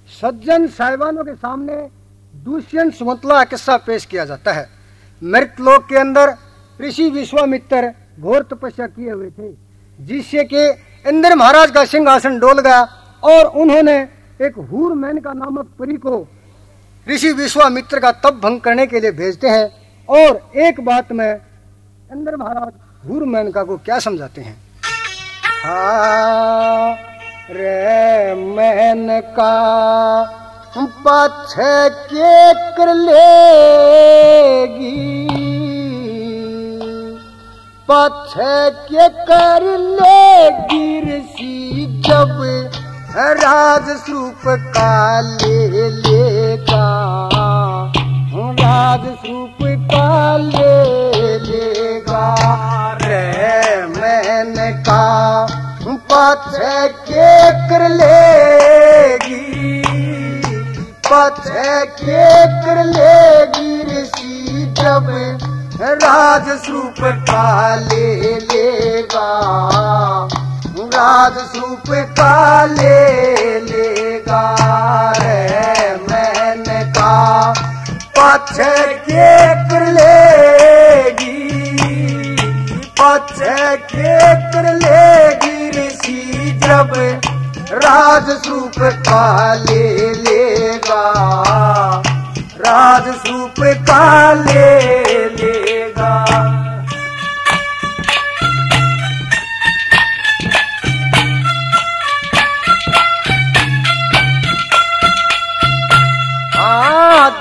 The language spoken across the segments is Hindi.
सज्जन साहिबानों के सामने दुष्यंत सुमंतला का किस्सा पेश किया जाता है। मृतलोक के अंदर ऋषि विश्वामित्र घोर तपस्या किए हुए थे, जिससे कि इंद्र महाराज का सिंहासन डोल गया और उन्होंने एक हूर मेनका नामक परी को ऋषि विश्वामित्र का तप भंग करने के लिए भेजते हैं। और एक बात में इंद्र महाराज हूर मेनका को क्या समझाते हैं। हाँ रे मेनका पाछे के कर लेगी, पाछे के कर लेगी ऋषि जब राजस्वरूप का ले लेगा, राजस्वरूप का ले लेगा। रे मेनका पाछे के कर लेगी, पाछे के कर लेगी ऋषि जब राजस्वरूप का ले लेगा, राजस्वरूप का ले लेगा। रे मेनका पाछे के कर लेगी, पाछे के कर लेगी ऋषि जब राजस्वरूप का ले लेगा, राजस्वरूप का ले लेगा।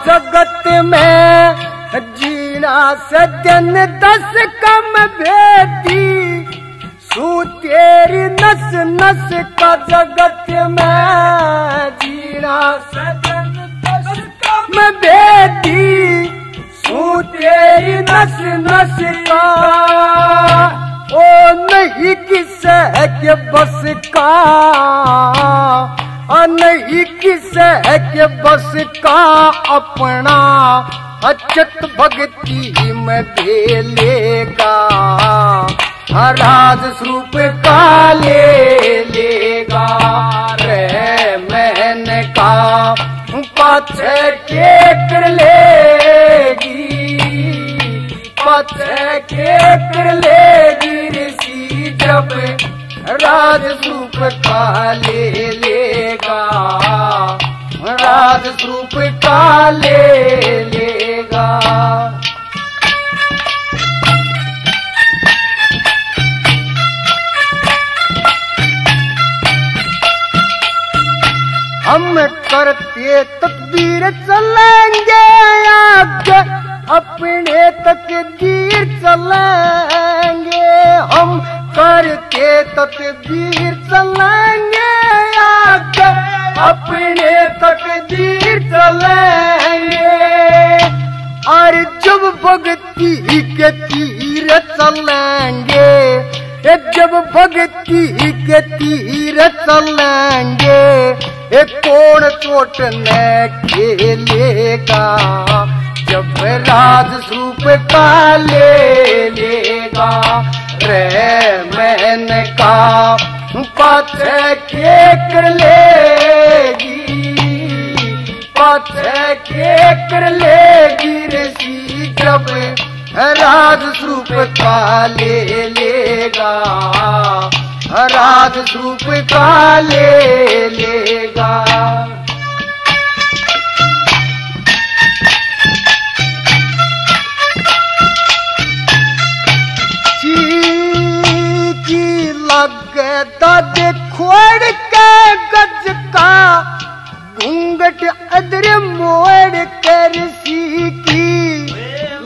जगत में जीना सज्जन 10 कम भेदी, सू तेरी नस नस का जगत में जीना सज्जन 10 कम भेदी, सू तेरी नस नस का ओ नहीं किसे के बस का, नहीं किसे के बस का अपना अच्युत भक्ति में भेलेगा, राजस्वरूप का ले लेगा। रे मेनका पाछे के कर लेगी, पाछे के कर लेगी ऋषि जब राजस्वरूप का ले लेगा, राजस्वरूप का ले लेगा। हम करते तकदीर चलेंगे आगे, अपने तकदीर चलेंगे। हम करते तकदीर चलेंगे आगे, अपने तकदीर चलेंगे। और जब भक्ति के तीर चलेंगे, जब भक्ति के तीर चलेंगे, एक कौन चोट न खेलेगा, जब राजस्वरूप का ले लेगा। रे मेनका पाछे के कर लेगी, पाछे के कर लेगी ऋषि जब राजस्वरूप का ले लेगा, राजस्वरूप का ले लेगा। चीकी लगे दद खोड़ के गज का, घूंघट अदर मोड़ कर सीखी।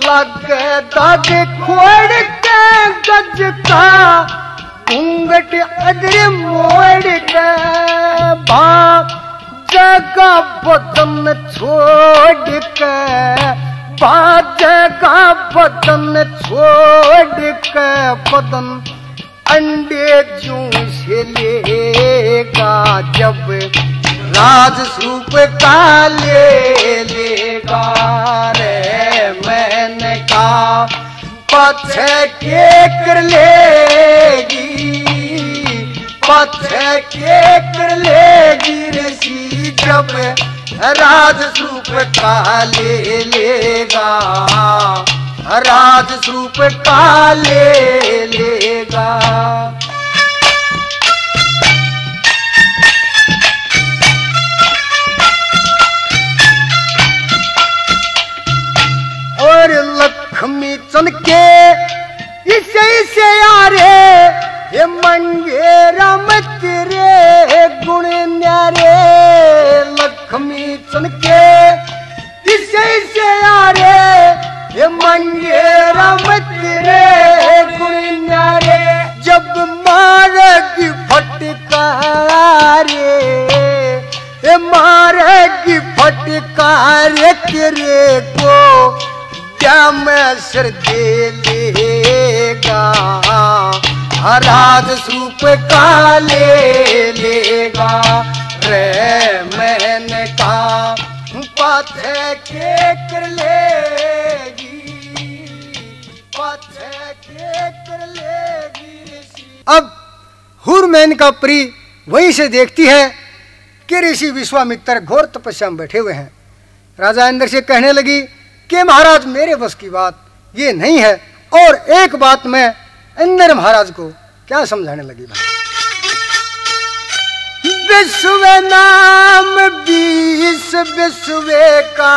लगे दद खोड़ के गज का, घूंघट अदर मोड़ के बाप जगह बदन छोड़ के, जगह बदन छोड़ के बदन अंडे जूस लेगा, जब राजस्वरूप का ले लेगा। रे मेनका पाछे के कर लेगी, पाछे के कर लेगी ऋषि जब जब राज स्वरूप का ले लेगा, राज स्वरूप का ले लेगा। और लक्ष्मी चंद के इसे यारे ये मंगे राम तेरे गुण न्यारे। लक्ष्मी चंद के इसे यारे ये मंगे राम तेरे गुण न्यारे। जब मारेगी फटकारे, ये मारेगी फटकारे तेरे को क्या मैं सिर दे लेगा, राज स्वरूप का ले लेगा। रे मैंने कहा पाथे के कर लेगी, पाथे के कर लेगी। अब हुरमैन का परी वहीं से देखती है कि ऋषि विश्वामित्र घोर तपस्या में बैठे हुए हैं। राजा इंद्र से कहने लगी कि महाराज मेरे बस की बात ये नहीं है। और एक बात मैं इंद्र महाराज को क्या समझाने लगी। विश्व नाम 20 विश्व का,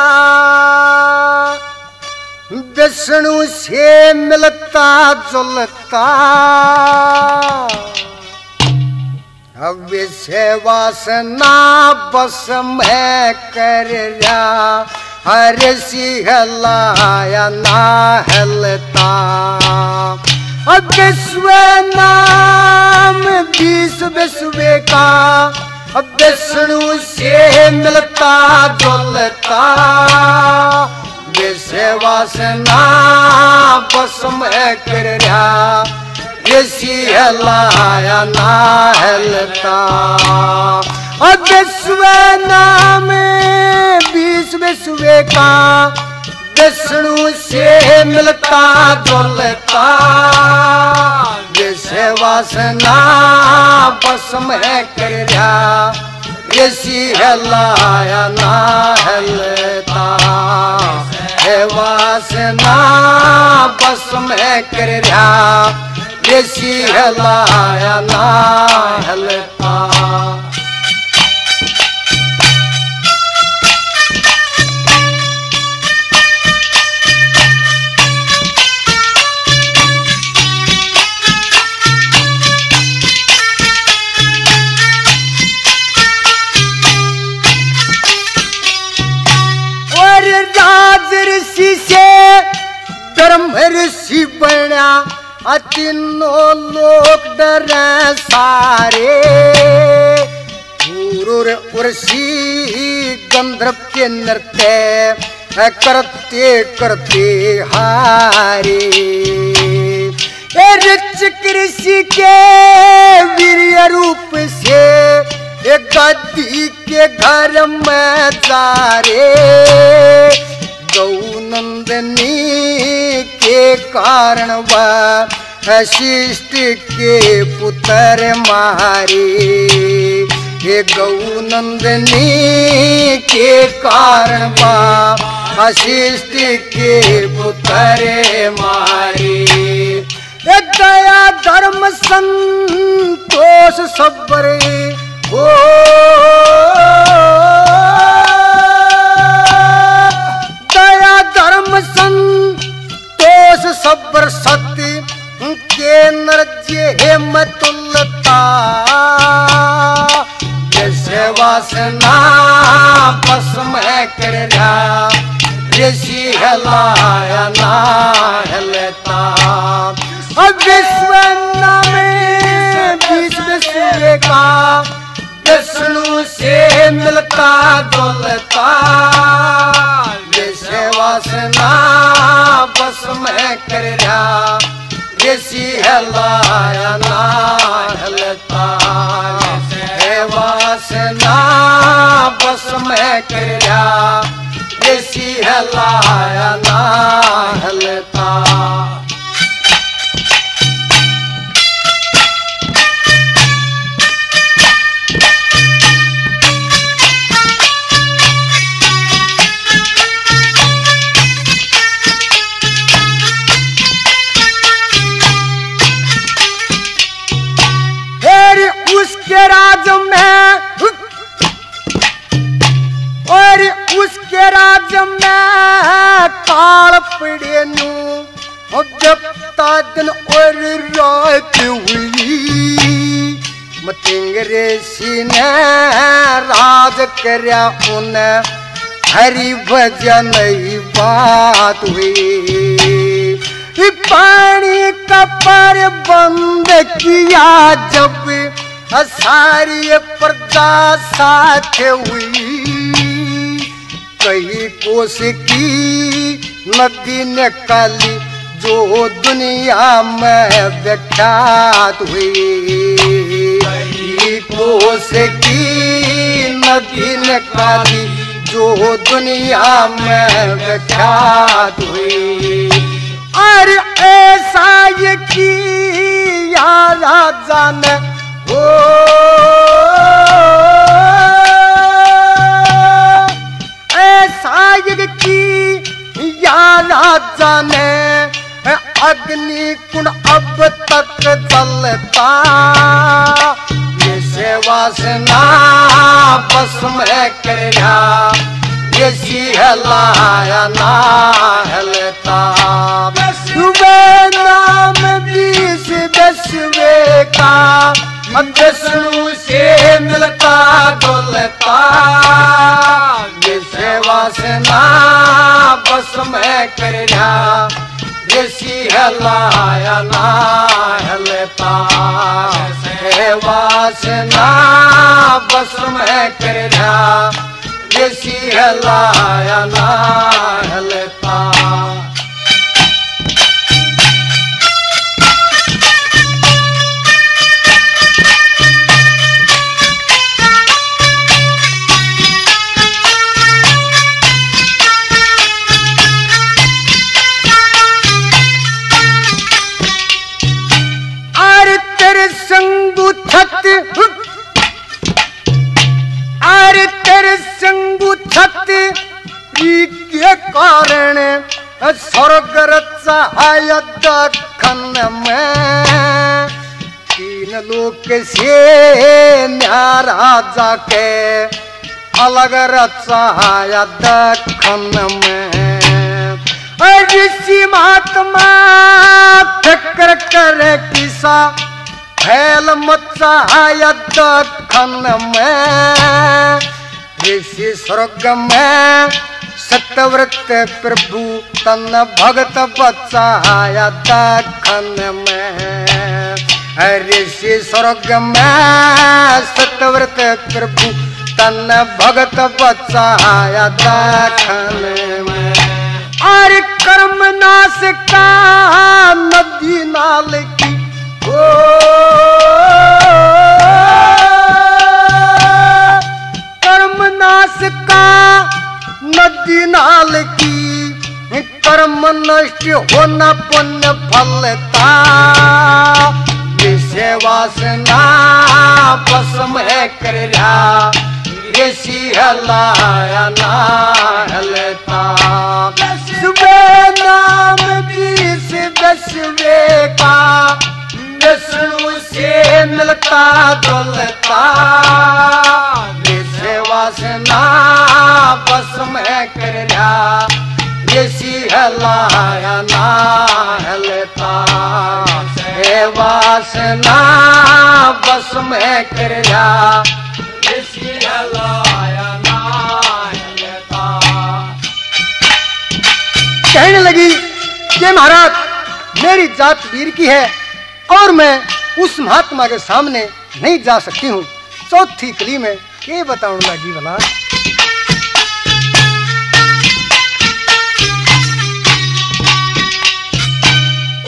विष्णु से मिलता जुलता। अब विषय वासना बस मैं कर रहा, हर सिहलाया ना हलता। अब विश्व नाम 20 विश्व का, अब विष्णु से मिलता जुलता। विषय वासना बस मैं कर रहा, ये सिहलाया ना हलता। अब विश्व नाम 20 विश्व का, विष्णु से मिलता जुलता। विषय वासना बस मैं कर रहा, ये सिहलाया ना हलता। है वासना बस मैं कर रहा, ये सिहलाया ना हलता। राज ऋषि से धर्म ऋषि बना, तीनों लोग डरे सारे। उर्वशी गंधर्व के नृत्य करते करते हारे। ऋचिक ऋषि के वीर्य रूप से एक गद्दी के घर में जा रे। गौनंदनी के कारण वशिष्ठ के पुत्र मारे। हे गौनंदनी के कारण वशिष्ठ के पुत्र मारे। दया धर्म संतोष सब्र हो, दया धर्म संतोष सब्र सत्य के नरज्य मतुलता। जैसे वासना बस मैं कर रहा, ऋषि हलाया ना हलता। अब विश्व नाम 20 विश्व का, विष्णु से मिलता जुलता। जैसे वासना बस मैं कर रहा, ऋषि हलाया ना हलता। है वासना बस मैं कर रहा, ऋषि हलाया ना हलता। ऋषि ने राज करया उन हरि भजन बात हुई। पानी का पर बंद किया जब सारी प्रजा साथ हुई। कई कोस की नदी निकाली जो दुनिया में विख्यात हुई। कई कोस की नदी निकाली जो दुनिया में विख्यात हुई। और ऐसा ये किया राजा ने हो, ऐसा ये किया राजा ने अग्नि कुंड अब तक जलता। ये सेवा वासना बस में करया ये सिहलाया ना हलता। वे नाम 20 दसवे का विष्णु से मिलता डोलता। ये सेवा वासना बस में करया ये सिहलाया ना हलता। वासना बस में करया ये सिहलाया ना हलता। संगु छत अरे तेरे संगु छत के कारण स्वर्ग रचाय दखन में। 3 लोक से न्यारा जाके अलग रचाय दखन में। ऋषि महात्मा फिक्र करे किसा फैल मचाया दखन में। ऋषि स्वर्ग में सत्यव्रत प्रभु तन भगत बचाया दखन में। ऋषि स्वर्ग में सत्यव्रत प्रभु तन भगत बचाया दखन में। और कर्म नाश का नदी नाल की कर्म नाश का नदी नाल की कर्म नष्ट होना पुण्य फलता। विषय वासना बस में करया ये सिहलाया ना हलता। सुबह नाम 20 दसवे का विष्णु से मिलता डोलता। विषय वासना बस में करया ये सिहलाया ना हलता। वासना बस में करया ये सिहलाया ना हलता। कहने लगी कि महाराज मेरी जात वीर की है और मैं उस महात्मा के सामने नहीं जा सकती हूँ। चौथी कली में ये बताऊं लगी भला।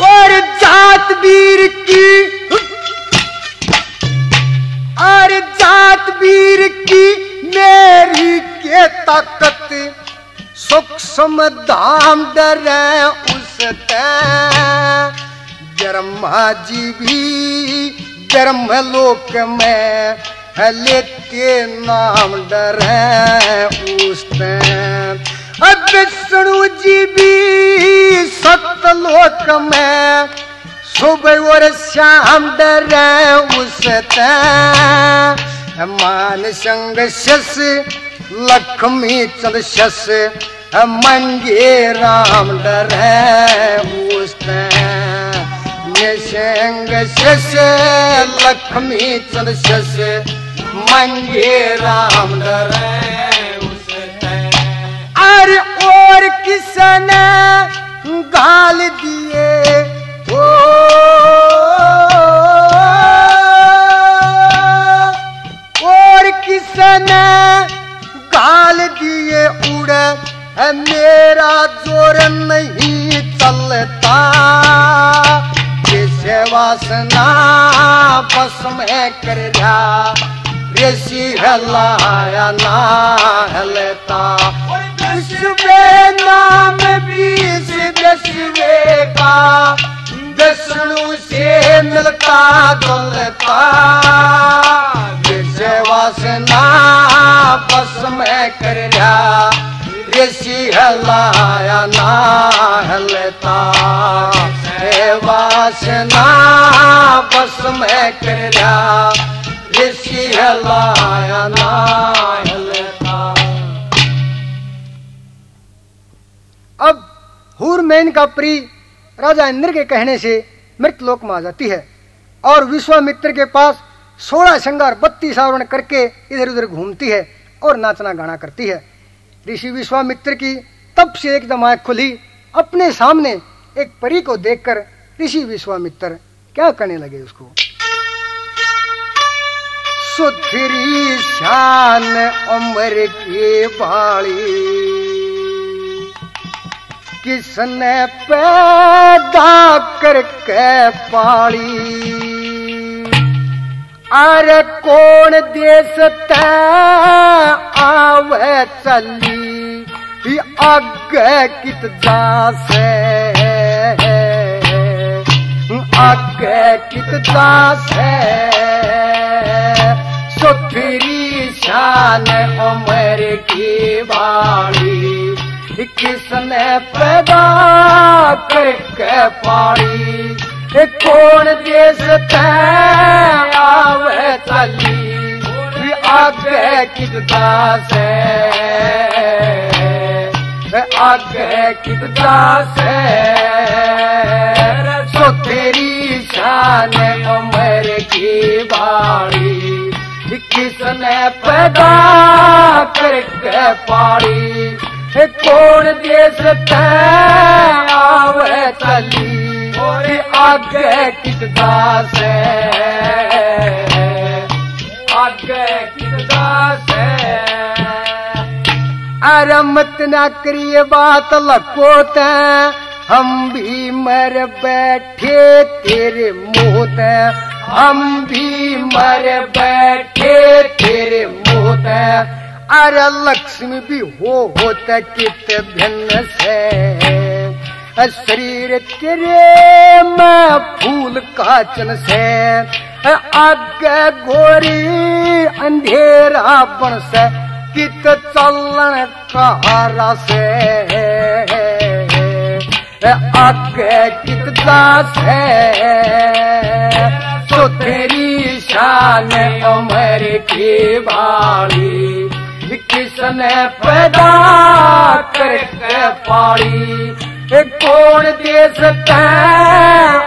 और जात वीर की और जात वीर की मेरी के ताकत सूक्ष्म धाम डरे उसते। ब्रह्मा जी भी ब्रह्मलोक में लेते नाम डरे उसते। विष्णु जी भी सतलोक में सुबह और शाम डरे उसते। मान संग शस लक्ष्मी चंद शस मंगे राम डरे उसते। निशंग शस लक्ष्मी चंद शस मंगे राम डरे उसने। अरे और किसने गाल दिए ओ, और किसने गाल दिए उड़े मेरा जोर नहीं चलता। जैसे वासना बस में कर जा ऋषि हलाया ना हलता। विश्वे नाम बीस विश्वे का विष्णु से मिलता जुलता। जैसे वासना बस में कर जा ऋषि हलाया ना हलता। वासना बस में कर जा ऋषि हलाया ना हलता। अब हूरमैन का परी राजा इंद्र के कहने से मृतलोक में आ जाती है और विश्वामित्र के पास 16 श्रृंगार 32 आवरण करके इधर उधर घूमती है और नाचना गाना करती है। ऋषि विश्वामित्र की तब से एकदम आंख खुली। अपने सामने एक परी को देखकर ऋषि विश्वामित्र क्या करने लगे उसको। सुथरी शान उम्र की बाली किसने पैदा करके पाली। अरे कौन देश ते आवे चली आगे कित जासे। आगे कित जासे सुथरी शान उम्र की बाली किसने पैदा करके पाली। कौन देश ते आवे चली आगे कित जासे। आगे कित जासे सुथरी शान उम्र की बाली किसने पैदा करके पाली। कौन देश ते आवे चली आगे कित जासे। आगे कित जासे। अरे मत ना करिए बात लकोते हम भी मर बैठे तेरे मोहत। हम भी मर बैठे तेरे मोहत। अरे लक्ष्मी भी होता कित भिन्न से। शरीर तेरे में फूल काचन से। आगे गोरी अंधेरा बन से कित चलन कहारा से। आगे कित जासे सुथरी शान उम्र की बाली किसने पैदा करके पाली। कौन देश ते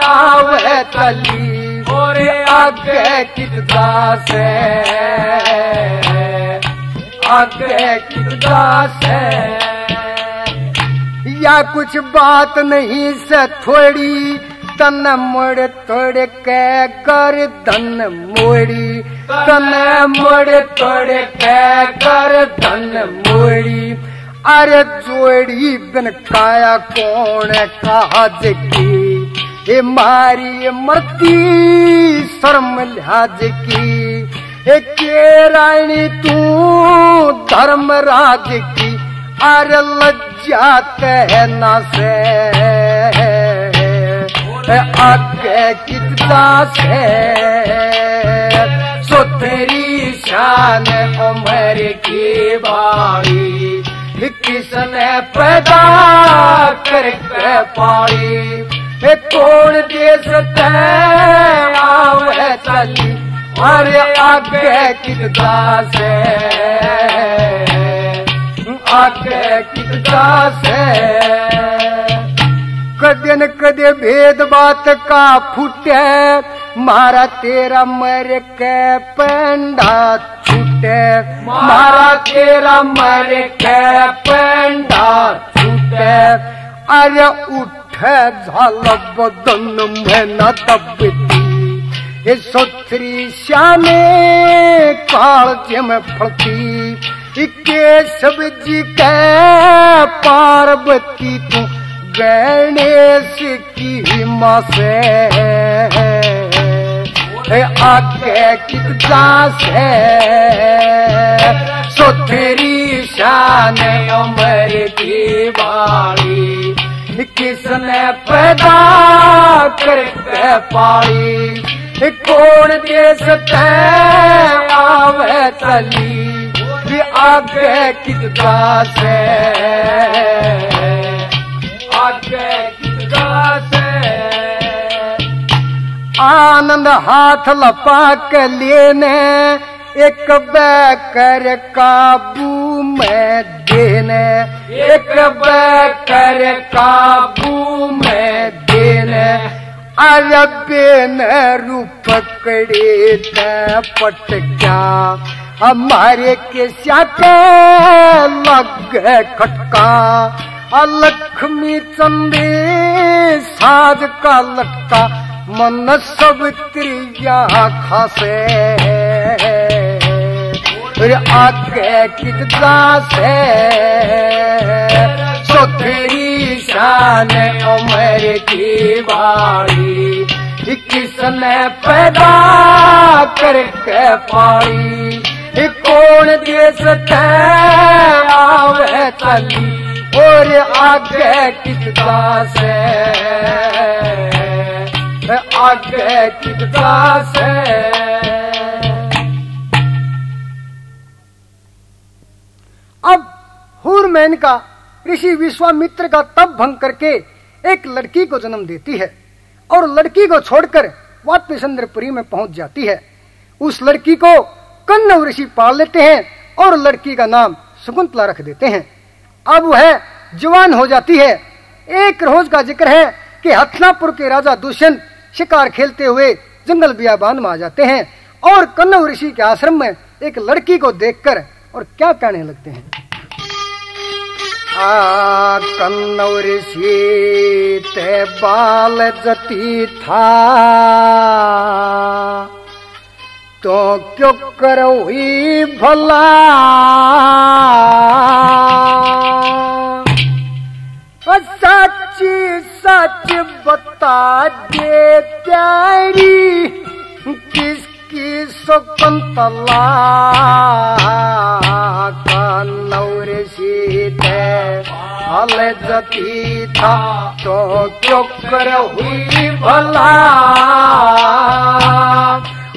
आवे चली और आगे कित जासे। आगे कित जासे। या कुछ बात नहीं से थोड़ी तन मुड़ तोड़ के गर्दन मोड़ी। तन मुड़ तोड़ के गर्दन मोड़ी। अरे जोड़ी बिन काया कौन काज की। ए मारी मरती शर्म लिहाज की। के रानी तू धर्मराज की। अरे लज्जा कहना से आगे कित जासे सुथरी शान उम्र की बाली किसने पैदा करके पाली। कौन देश ते आवे चली अरे आगे कित जासे। आगे कित जासे। कदे न कदे भेद बात का फूटे मारा तेरा मर के पेंडा छूटे, मारा तेरा मर के पेंडा छूटे। अरे उठे झाल बदन में न दबती, ये सोथरी श्यामे काल में फलती। केशव जी के पार्वती तू गणेश की माँ से आगे कितना से सोथरी शान उम्र की बाड़ी। किसने पैदा करके पाली, कौन देश ते आवे चली। आगे कितना से आगे कितना से आनंद हाथ लपा के लेने, एक बैकर काबू में देने, एक बैकर काबू में देने। अरबे ने रूप पकड़े ते पटका, हमारे के स्याके लग खटका। लक्ष्मी चंदे साज का लटका, मन सब त्रिया खासे। आगे कितना से सोथरी शान उम्र की बाड़ी। किसने पैदा करके पाई, कौन देश ते आवे चली। और आगे कितना से आगे कितना से। अब हूरमैन का ऋषि विश्वामित्र का तप भंग करके एक लड़की को जन्म देती है और लड़की को छोड़कर वापस इंद्रपुरी में पहुंच जाती है। उस लड़की को कन्नव ऋषि पाल लेते हैं और लड़की का नाम शकुंतला रख देते हैं। अब वह जवान हो जाती है। एक रोज का जिक्र है कि हथनापुर के राजा दुष्यंत शिकार खेलते हुए जंगल बियाबान में आ जाते हैं और कन्नव ऋषि के आश्रम में एक लड़की को देखकर और क्या कहने लगते हैं। कन्नव ऋषि ते बाल जती था, तो क्यों करो ही भला। सच्ची सच बता दे प्यारी, किसकी शकुंतला। कन्नव ऋषि ते बाल जती था, तो क्यों करो ही भला।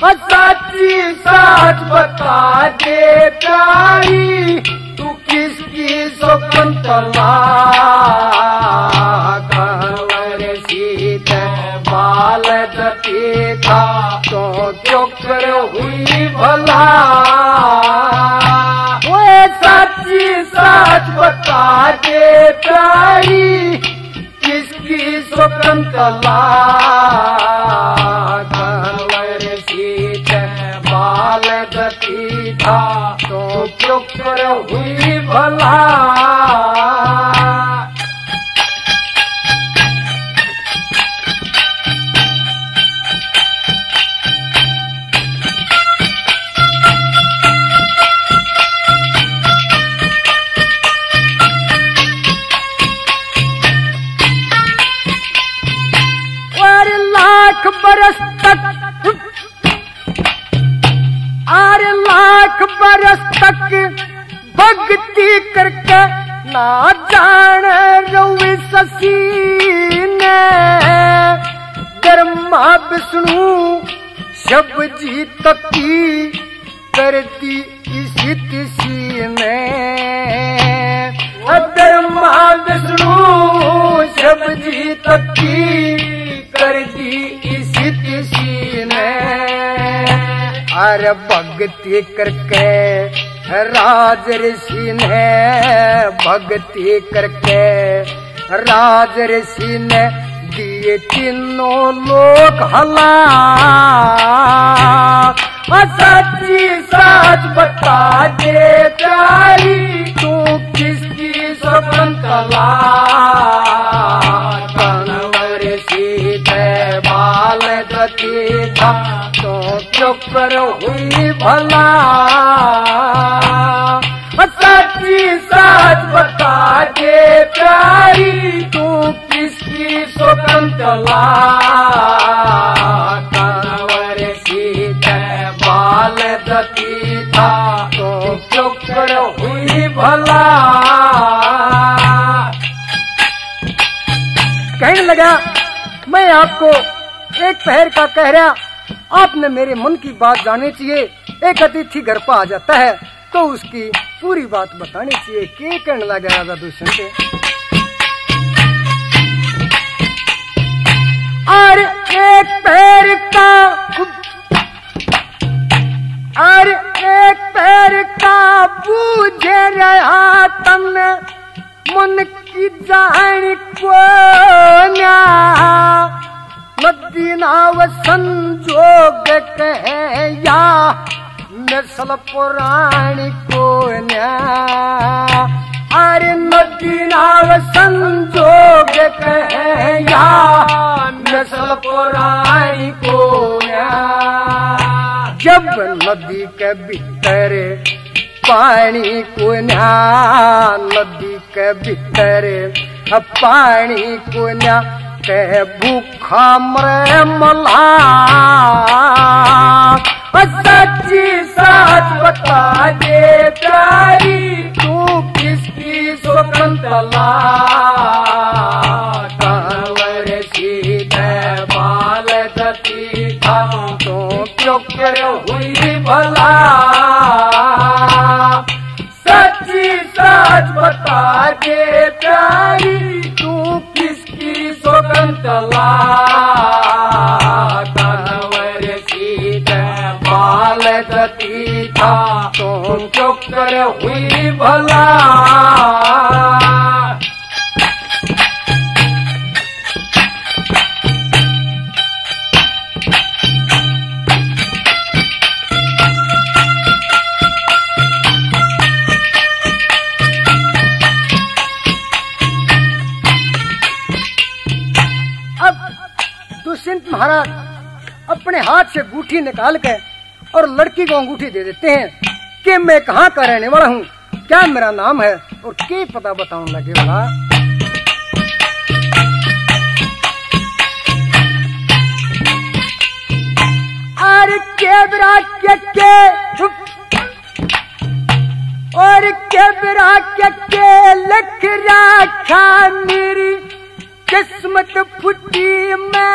सच्ची सच बता दे प्यारी, तू किसकी शकुंतला। कन्नव ऋषि ते बाल जती था, तो क्यों करो हुई भला। वो सच्ची सच बता दे प्यारी, किसकी शकुंतला। बाल गति था, तो क्यों कर हुई भला। और लाख बरस तक, लाख बरस तक भक्ति करके ना जान रवि शशि ने। ब्रह्मा विष्णु सब जी तकी करती इसी तिसी ने। ब्रह्मा विष्णु सब जी तकी करती इसी तिसी ने। अरे भक्ति करके राज ऋषि ने, भक्ति करके राज ऋषि ने दिए तीनों लोग हला। सच्ची सच बता दे प्यारी तू किसकी शकुंतला। कनवर सीधे बाल गति था तो चुप कर हुई भला। सच्ची सच बता दे प्यारी तू किसकी शकुंतला। कनवर सीधे बाल गति था तो चुप कर हुई भला। कहने लगा मैं आपको एक पहर का कह रहा, आपने मेरे मन की बात जाननी चाहिए। एक अतिथि घर पर आ जाता है तो उसकी पूरी बात बतानी चाहिए। के कहने लगा राजा दुष्यंत से, और एक पैर का और एक पैर का बूझे रहा तन मन की जान को नदी नाव संजोग कहे या नस्ल पुराणी को अरे नदी नाव संजोग कहे या नस्ल पुराणी को। जब नदी के भीतर पानी को नदी के भीतर पानी को कह भूखा मरे मल्हा। सच्ची सच बता दे प्यारी तू किसकी शकुंतला। कनवर सीधे बाल गति था तो क्यों कर हुई भला। सच्ची सच बता दे प्यारी तू किसकी शकुंतला। कनवर सीधे बाल गति था तो चुप कर हुई भला। दुष्यंत महाराज अपने हाथ से अंगूठी निकाल के और लड़की को अंगूठी दे देते हैं कि मैं कहाँ का रहने वाला हूँ, क्या मेरा नाम है और क्या पता बताऊं लगे वाला। और केबरा के लख रखा मेरी किस्मत फुटी में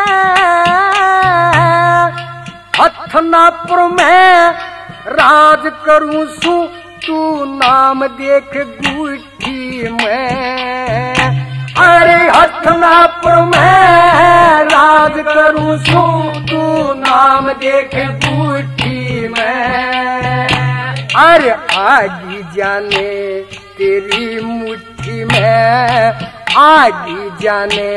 हथनापुर में राज करूं सू तू नाम देख गुठी में। अरे हथनापुर में राज करूं सू तू नाम देख गुठी में। अरे आगी जाने तेरी मुट्ठी में आगी जाने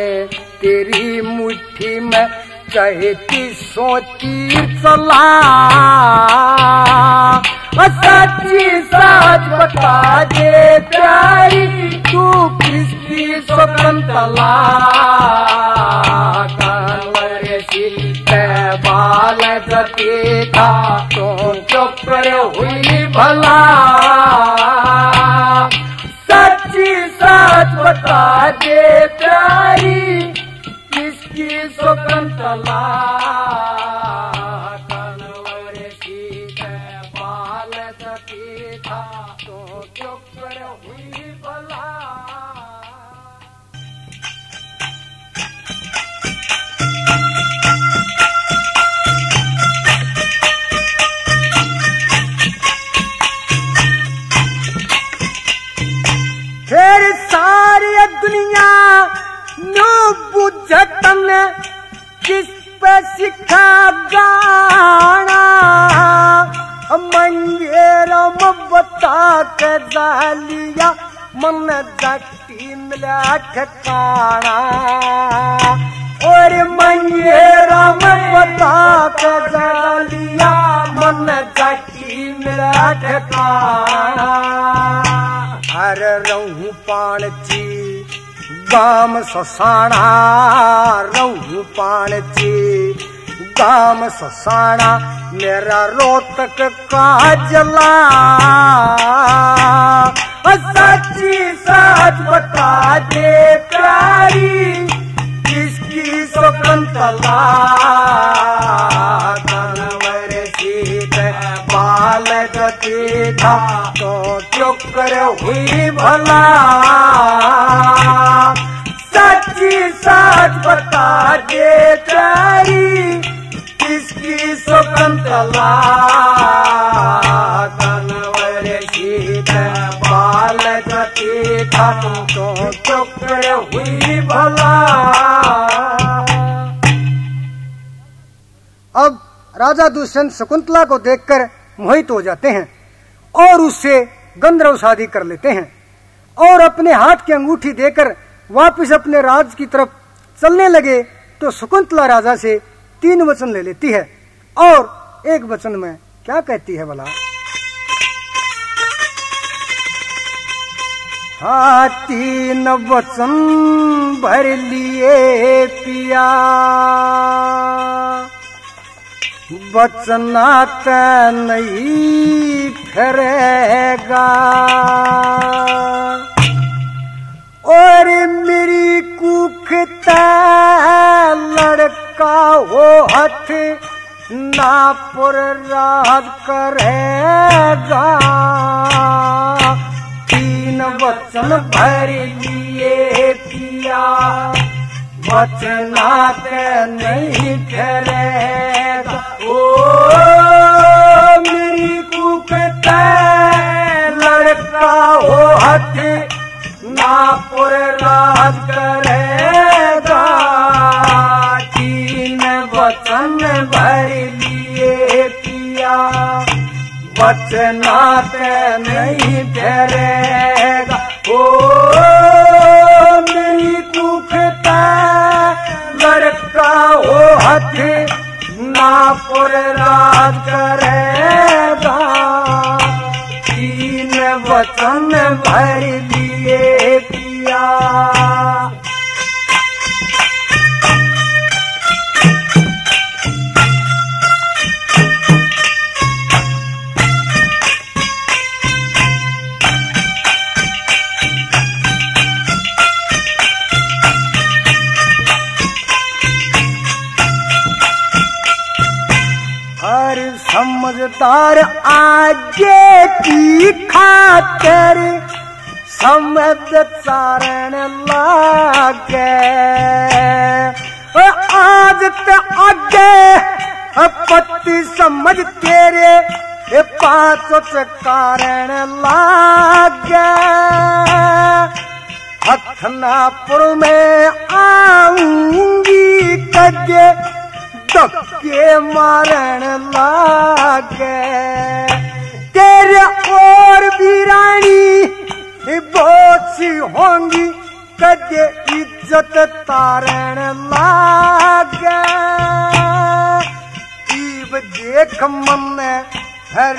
तेरी मुट्ठी में कहती सोची चला। सच्ची सच बता दे प्यारी तू किसकी शकुंतला। कनवर सीधे बाल गति था तो चुप कर हुई भला। सच्ची सच बता दे प्यारी किसकी शकुंतला। कनवर सीधे बाल गति था तो चुप कर हुई भला। फिर सारी दुनिया नो बुझतन किस पे सिखा गाना। मंगेरम बता के जालिया मन जट्टी मिला ठिकाना। और मंगेरा में बता के जलिया मन जाकी मेरा ठिकाना। अरे रहूं पाणची गाम ससाना, रहूं पाणची गाम ससाना, मेरा रोहतक का जला। सच्ची सच बता दे प्यारी किसकी शकुंतला। तनवर सीत बाल गति था तो चुकर हुई भला। सच्ची सच बता दे प्यारी किसकी शकुंतला। तनवर सीत बाल गति था तो चुकर हुई भला। अब राजा दुष्यंत शकुंतला को देखकर मोहित हो जाते हैं और उससे गंधर्व शादी कर लेते हैं और अपने हाथ की अंगूठी देकर वापस अपने राज की तरफ चलने लगे तो शकुंतला राजा से 3 वचन ले लेती है और एक वचन में क्या कहती है भला। हाँ 3 वचन भर लिए पिया, बचनात नहीं फिरेगा। और मेरी कुखता लड़का हो हथ ना पुर राज करेगा। 3 वचन भर लिए पिया, बचनात नहीं फिरेगा। ओ मेरी कुखता लड़का हो हथ ना पुर राज करेगा। 3 वचन भर लिए पिया, बचनात नहीं फिरेगा। ओ मेरी कुखता लड़का हो हथ ना पुर राज करेगा। 3 वचन भर लिए पिया। हर समझदार आगे की खातिर समझ चारण लागे। आज ते आगे पत्ती समझ तेरे 5 कारण लागे। हथनापुर में आऊंगी कजे धक्के मारन लागे। तेरे और भी रानी बहुत सी होंगी कजे इज्जत तारण लागे। ईब देख मन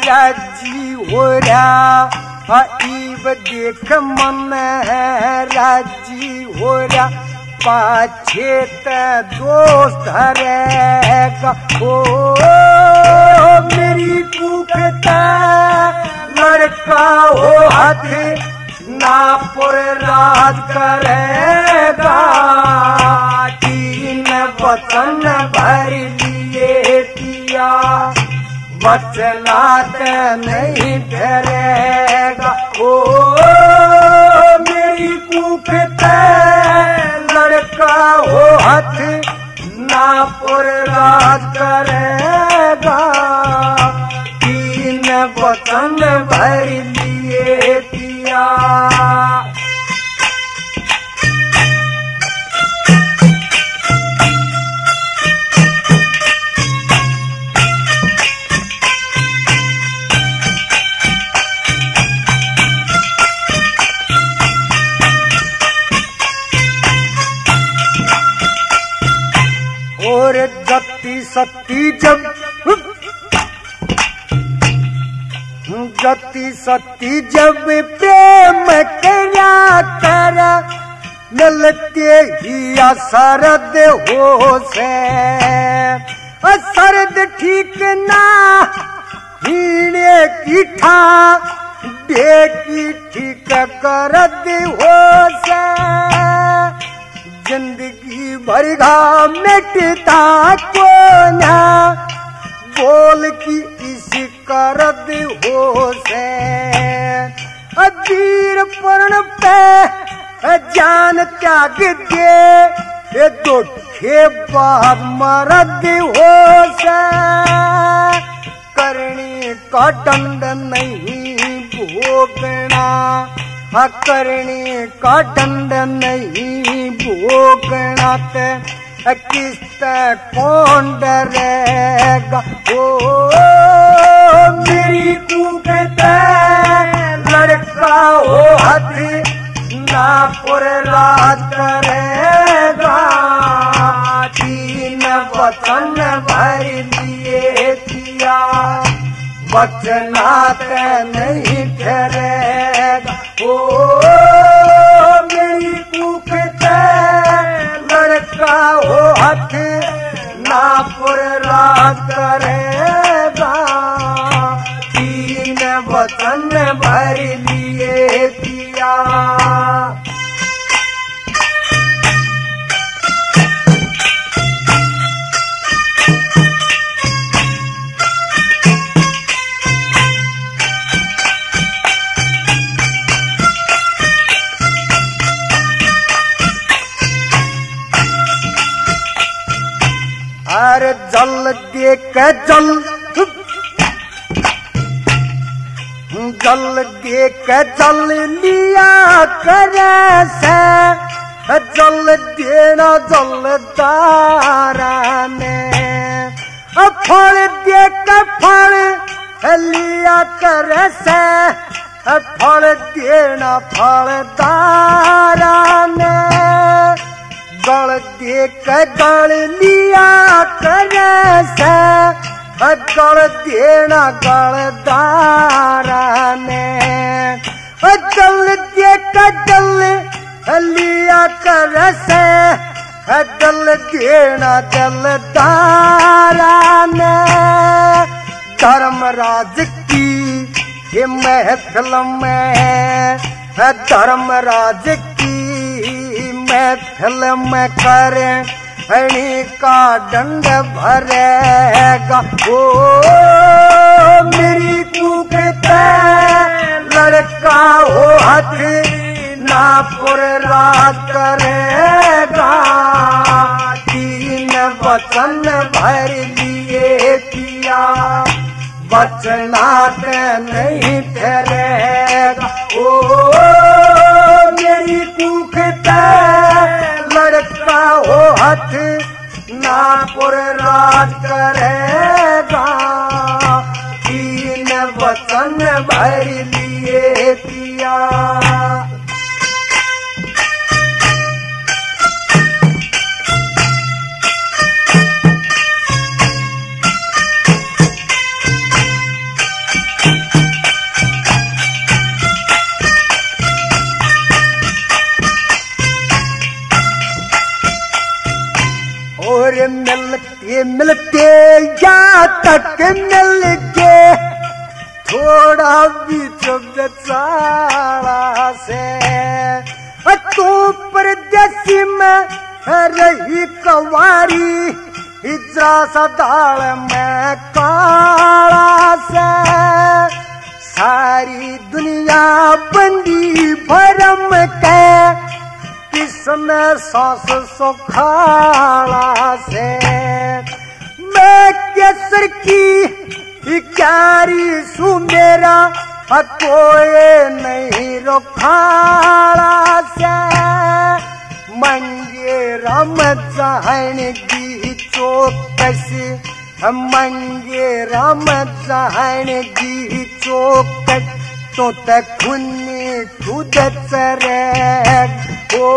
राजी हो रहा, ईब देख मन राजी हो रहा। पाछे ते दोस्त धरेगा। ओ मेरी कुखता लड़का हो हथ ना पुर राज करेगा। 3 वचन भर लिए पिया, बचनात नहीं फिरेगा। ओ मेरी कुखता लड़का हो हथ ना पुर राज करेगा। 3 वचन भर लिए पिया। जति सती जब प्रेम करा कर मिलते ही सरद हो से सरद ठीक ना हीने की ठा देखी ठीक करद हो से जिंदगी भर घा मिटता को ना बोल की इस करद हो से वीर पूर्ण पे जान त्याग दे दुखे बाद मरद हो से करनी का दंड नहीं भोगना करनी का दंड नहीं भोगना किस्त कौन डरेगा ओ मेरी कूकते लड़का हो हाथी ना पुर राज करेगा तीन वचन भर लिए किया वचनात नहीं ठहरेगा ओ मेरी कूकते लड़का हो हाथ ना पुर राज करेगा तीन वचन भर लिए किया अरे जल देख जल लिया करे से जल देना जलदारा ने फल देख फल लिया करे से फल देना फलदारा ने गल देख गल लिया करे से गल देना गलदारा ने जल देख जल लिया करे से जल देना जलदारा ने धर्मराज की ये महफिल में धर्मराज की महफिल में करें हणी का दंड भरेगा ओ मेरी कूकते लड़का हो हाथ ना पुर राज करेगा तीन वचन भर लिए किया वचनात नहीं ठहरेगा ओ मेरी कूकते लड़का हो हाथ ना पुर राज करेगा तीन वचन भर लिए किया और मिलते मिलते या तक मिल गए थोड़ा भी बेचारा से तू परदेसी में रही कवारी इजरा सा दाल में काला से सारी दुनिया बंदी भरम के किसने सांस सुखाला से मैं केसर की क्यारी सु मेरा कोई नहीं रोखाला से मंगे राम जहन की चौकसी मंगे राम जहन की चौकस तो तक खुन्नी खुद चरे ओ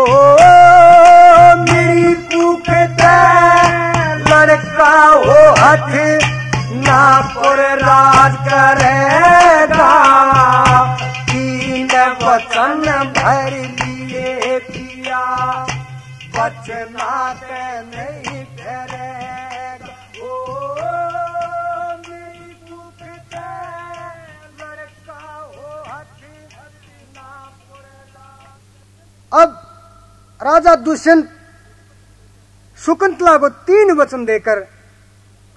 मेरी कूकते लड़का हो हथ ना पर राज करेगा, तीन वचन भर लिए पिया बचना के नहीं ठहरेगा। ओ मेरी भूख के लड़का हो हथ ना पड़ेगा। अब राजा दुष्यंत शकुंतला को 3 वचन देकर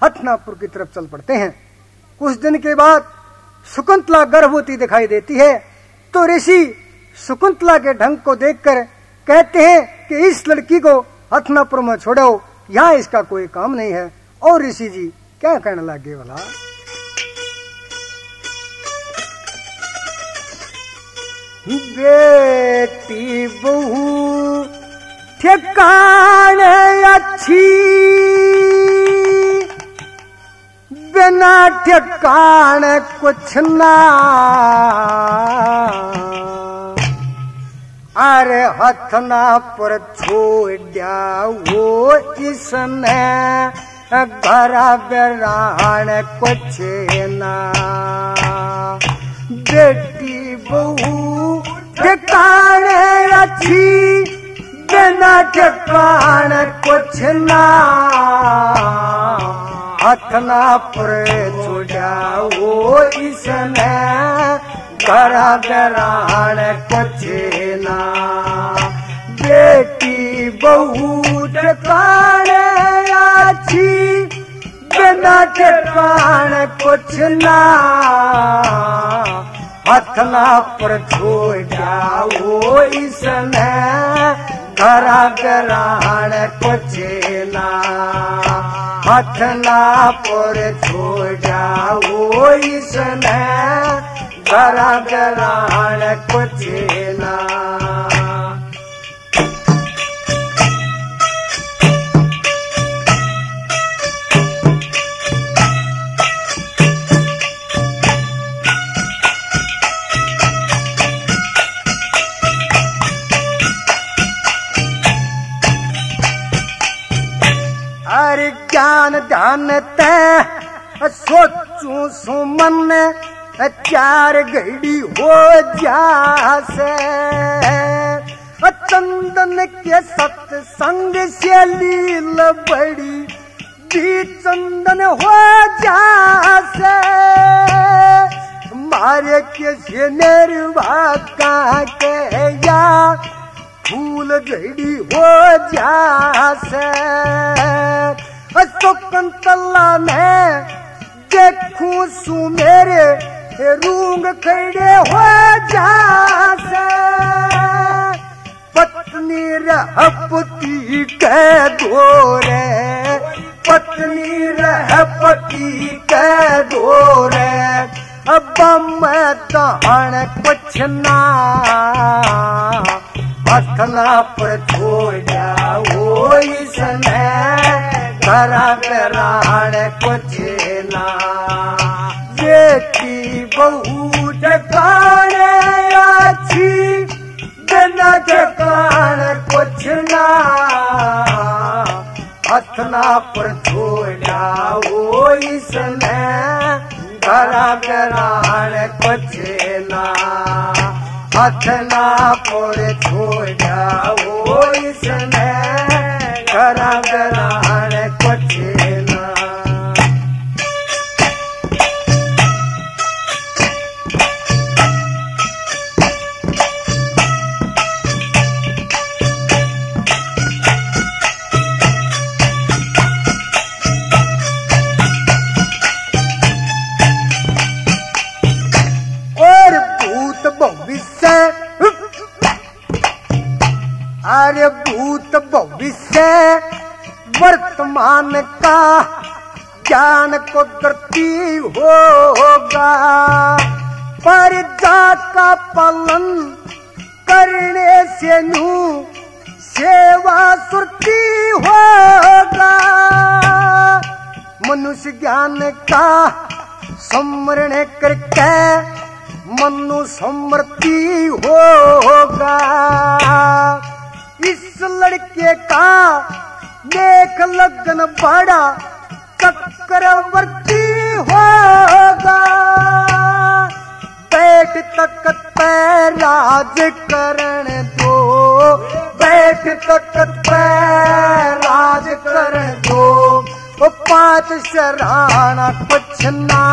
हथनापुर की तरफ चल पड़ते हैं। कुछ दिन के बाद शकुंतला गर्भवती दिखाई देती है, तो ऋषि शकुंतला के ढंग को देखकर कहते हैं कि इस लड़की को हथनापुर में छोड़ो, यहाँ इसका कोई काम नहीं है। और ऋषि जी क्या कहने लगे भला? बेटी बहू ठिकाने अच्छी, बिना ठिकाने कुछ ना, अरे हथनापुर छोड़ा वो इसने घरा बेरान कुछ ना। बेटी बहू ठिकाने अच्छी, बिना ठिकाने कुछ ना, हथनापुर छोड़ा वो इसने घरा बेरान कुछ ना। बेटी बहू ठिकाने अच्छी, बिना ठिकाने कुछ ना, हथनापुर छोड़ा वो इसने घरा बेरान कुछ ना। हथनापुर छोड़ा वो इसने घरा बेरान कुछ ना। अरे ज्ञान ध्यान ते सोचू सुमन, 4 घड़ी हो जासे, चंदन के सत्संग से लील बड़ी भी चंदन हो जासे। मारे के से निर्वाका के या फूल घड़ी हो जासे। शकुंतला में देखूं सु मेरे रूंग खड़े हो जासे। पत्नी रह पति के दोरे, पत्नी रह पति के दोरे, अब मैं तहन कुछ ना, हथनापुर छोड़ा वो इसने घरा बेरान कुछ ना। बेटी बहू ठिकाने अच्छी, बिना ठिकाने कुछ ना, हथनापुर छोड़ा वो इसने घरा बेरान कुछ ना। हथनापुर छोड़ा वो इसने घरा बेरान कुछ ना। अरे भूत भविष्य वर्तमान का ज्ञान को करती होगा, प्रजा का पालन करने से नू सेवा सुरती होगा। मनुष्य ज्ञान का स्मरण करके मनु समृद्धि होगा। इस लड़के का देख लगन बड़ा चक्रवर्ती होगा, बैठ तख्त पे राज करण दो, बैठ तख्त पे राज करण दो, वो पाँच शराना कुछ ना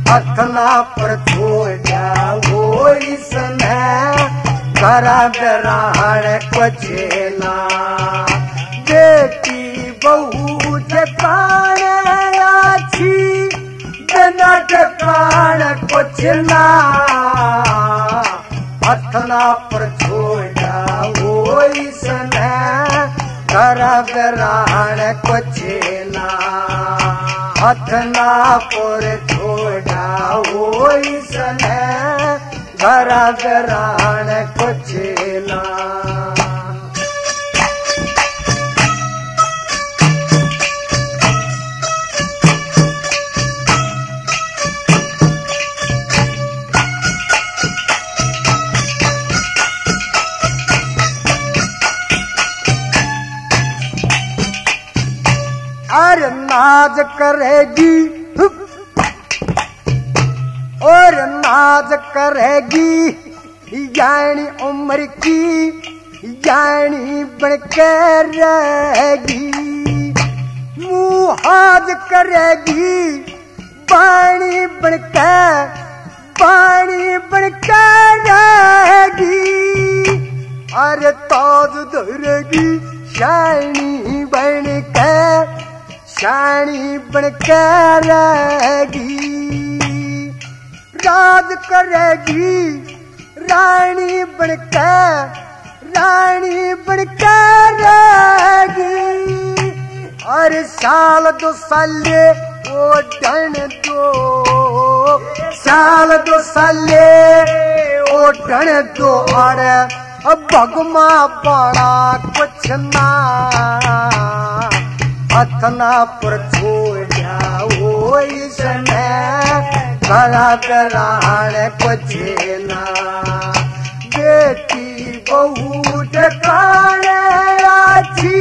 हथना पर छोड़ जाओ इसने करा ग्रहण कुछ ना, बेटी बहू जकान आछी बिना जकान कुछ ना, हथना पर छोड़ जाओ इसने करा ग्रहण कुछ ना, हथना पर छोड़ जाओ इसने करा ग्रहण कुछ ना। और नाज करेगी और नाज करेगी, यानी उम्र की यानी बनकर रहेगी, मुहाज करेगी पानी बनकर रहेगी, अरे ताज धरेगी शानी बनकर रहेगी, राज करेगी रानी बनकर रहेगी, अरे साल दो साले ओढ़न दो, साल दो साले ओढ़न दो, अरे भगमा बड़ा कुछ ना हथना पर छोड़ जाओ इसने करा ग्रहण कुछ ना, बेटी बहू ढकान आछी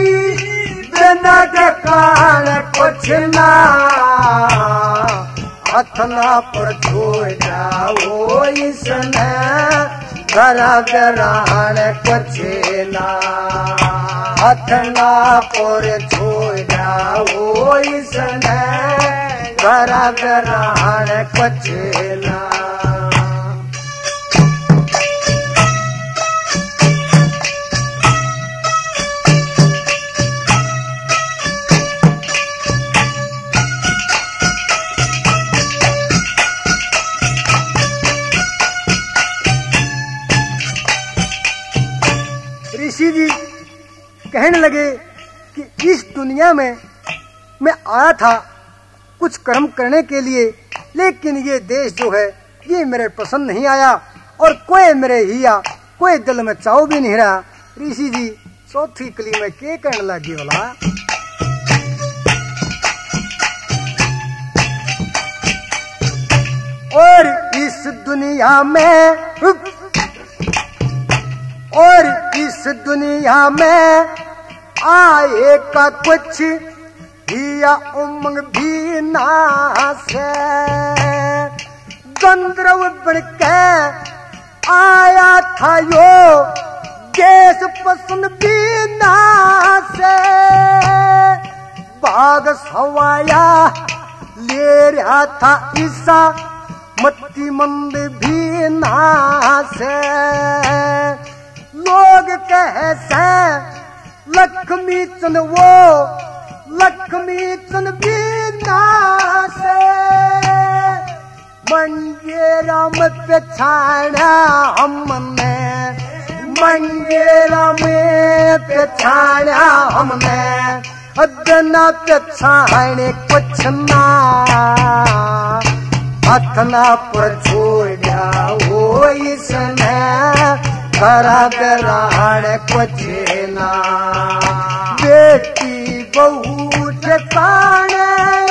बिना ढकान कुछ ना, हथना पर छोड़ जाओ इसने करा ग्रहण कुछ ना, हथना पर छोड़ जाओ इसने करा ग्रहण कुछ ना। ऋषि जी कहने लगे कि इस दुनिया में मैं आया था कुछ कर्म करने के लिए, लेकिन ये देश जो है ये मेरे पसंद नहीं आया और कोई मेरे हिया कोई दिल में चाव भी नहीं रहा। ऋषि जी चौथी कली में के कहने लगी बोला, और इस दुनिया में आए का कुछ हिया उमंग भी नास है, गंधर्व बन के आया था यो देश पसंद भी नास है, बाग सवाया ले रहा था ईसा मत्ती मंद भी नास है, लोग कहे से लक्ष्मी चंद वो लक्ष्मी चंद भी नास है, मंगेरा में पछाड़ा हमने, मंगेरा में पछाड़ा हमने, अदना पछाड़े कुछ ना हथना पर छोड़ जाओ इसने करा ग्रहण कुछ ना, बेटी बहू ढकान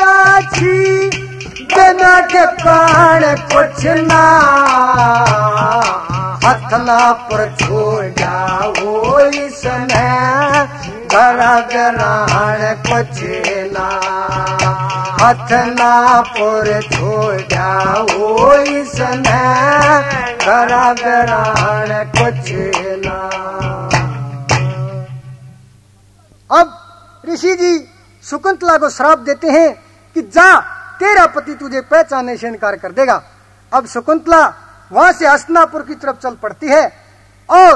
आछी बिना ढकान कुछ ना, हथना पर छोड़ जाओ इसने करा ग्रहण कुछ ना हथ ना पुर छोड़ा हो इसने करा ग्रहण कुछ ना। अब ऋषि जी शकुंतला को श्राप देते हैं कि जा तेरा पति तुझे पहचानने से इनकार कर देगा। अब शकुंतला वहां से हस्तिनापुर की तरफ चल पड़ती है और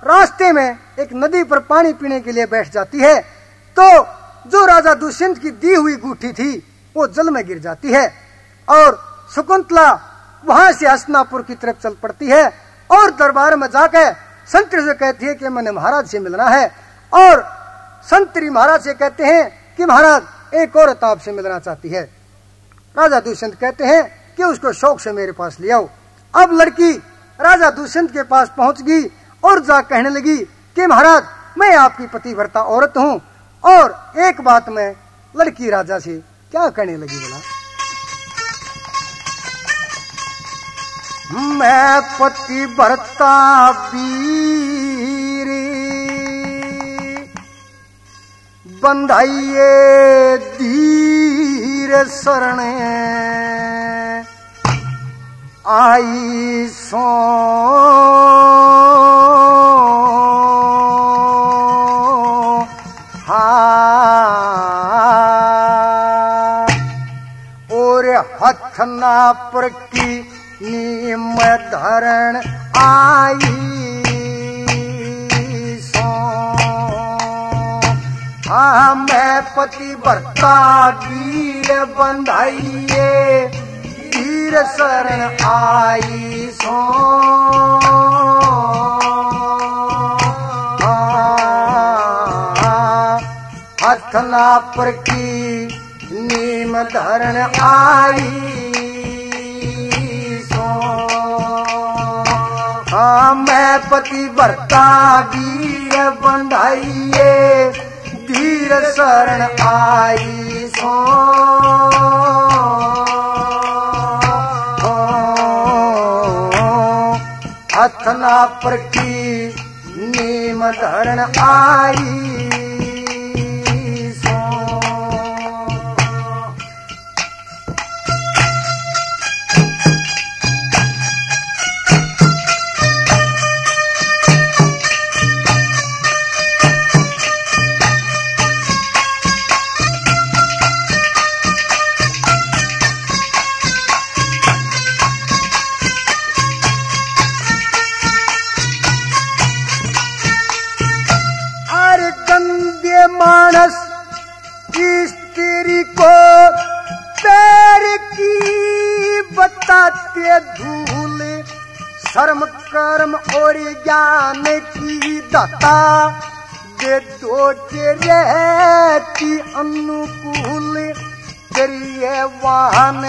रास्ते में एक नदी पर पानी पीने के लिए बैठ जाती है तो जो राजा दुष्यंत की दी हुई गूठी थी वो जल में गिर जाती है और शकुंतला वहां से हस्तिनापुर की तरफ चल पड़ती है और दरबार में जाकर संतरी से कहती है कि मैंने महाराज से मिलना है और संतरी महाराज से कहते हैं कि महाराज एक औरत आपसे मिलना चाहती है। राजा दुष्यंत कहते हैं कि उसको शौक से मेरे पास ले आओ। अब लड़की राजा दुष्यंत के पास पहुंच गई और जा कहने लगी कि महाराज मैं आपकी पतिव्रता औरत हूं। और एक बात में लड़की राजा से क्या कहने लगी, बोला मैं पतिव्रता वीर बंधाइए धीर शरण आई सो और हथनापुर की नीम धरण आई सो हाँ मैं पतिव्रता वीर बंधाइए धीर शरण आई सो हथनापुर की नीम धरण आई सो हाँ मैं पतिव्रता वीर बंधाइए धीर शरण आई सो हथनापुर की नीम धरण आई सो। मानस स्त्री को पैर की बताते धूल शर्म कर्म और ज्ञान की दाता दे दो रहती अनुकूल करिए वाहन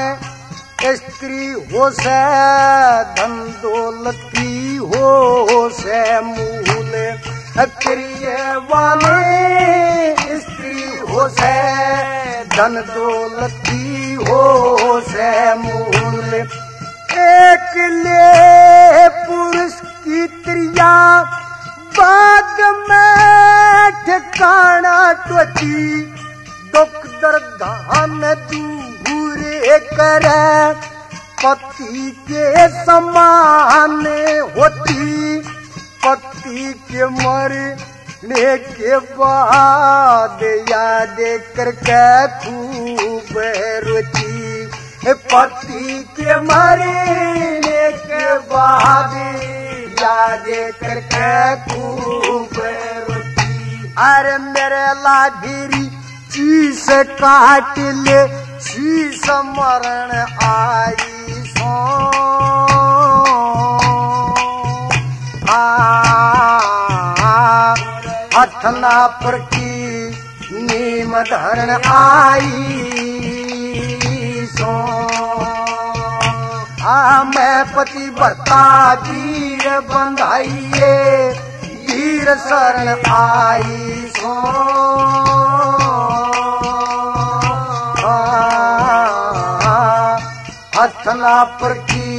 स्त्री हो से धन दौलत की हो से मूल प्रिय वाले स्त्री हो से धन दौलत की हो से मूल एक ले पुरुष की त्रिया बाद में ठिकाना त्वची दुख दर्द दूर करे पति के समान होती पति के मरने के बाद याद करके खूब रुचि पति के मरने के बाद याद करके खूब रुचि अरे मेरे लाभिरी चीस काट ले शीश मरण आई सो हथनापुर की नीम धरण आई सो मैं पतिव्रता वीर बंधाइए वीर शरण आई सो हथनापुर की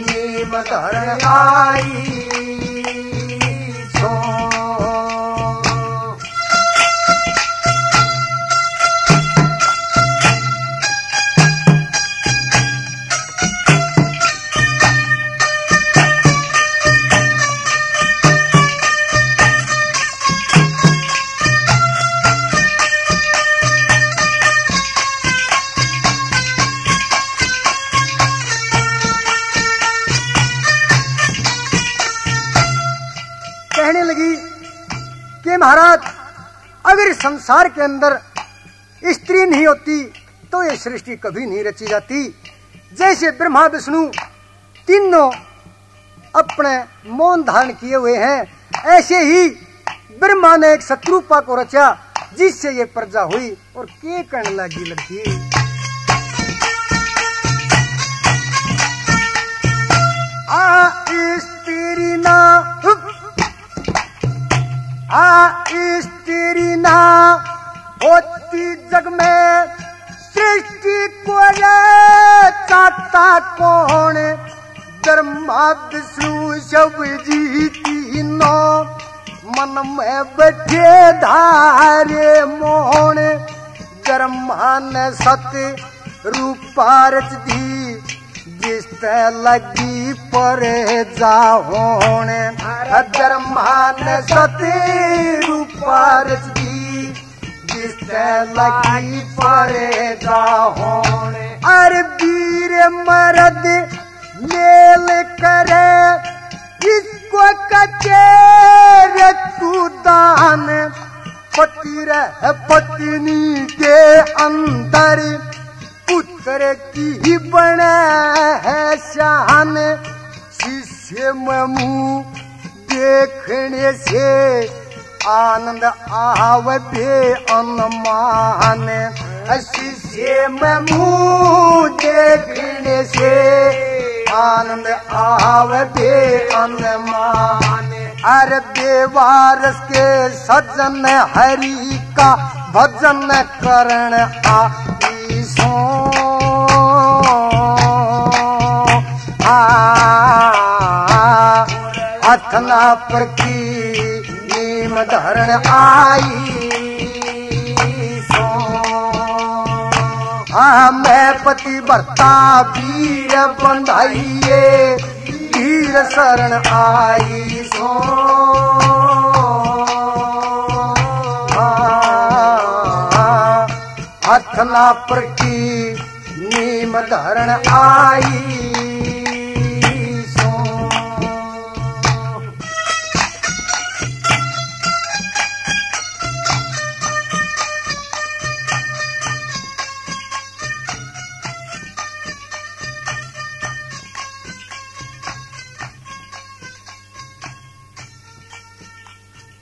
नीम धरण आई सो। कहने लगी कि महाराज, अगर संसार के अंदर स्त्री नहीं होती तो ये सृष्टि कभी नहीं रची जाती। जैसे ब्रह्मा विष्णु तीनों अपने मौन धारण किए हुए हैं, ऐसे ही ब्रह्मा ने एक शत्रुपा को रचा जिससे ये प्रजा हुई। और के कहने लगी लड़की, स्त्री ना होती जग में, सृष्टि को चाहता कौन। ब्रह्मा विष्णु सब जी तीनों मन में बैठे धारे मोहन। ब्रह्मा ने सत्य रूपा रच दी, जिस लगी परे जाहोन। ब्रह्मा ने सत्य रूपा रच दी, जिस लगी परे जाहोन। अरे वीर मर्द मेल करे, इसको कचे तू दान। पति रह पत्नी के अंदर, पुत्र की बने है शान। शिष्य में मुँह देखने से आनंद आवे बे अनुमान। शिष्य में मुँह देखने से आनंद आवे बे अनुमान। अरे बेवारस के सज्जन हरि का भजन करण आई सो। अथना पर की नीम धरण आई सो। मैं पति भरता वीर बंधाइए, वीर शरण आई सो। अथना पर की नीम धरण आई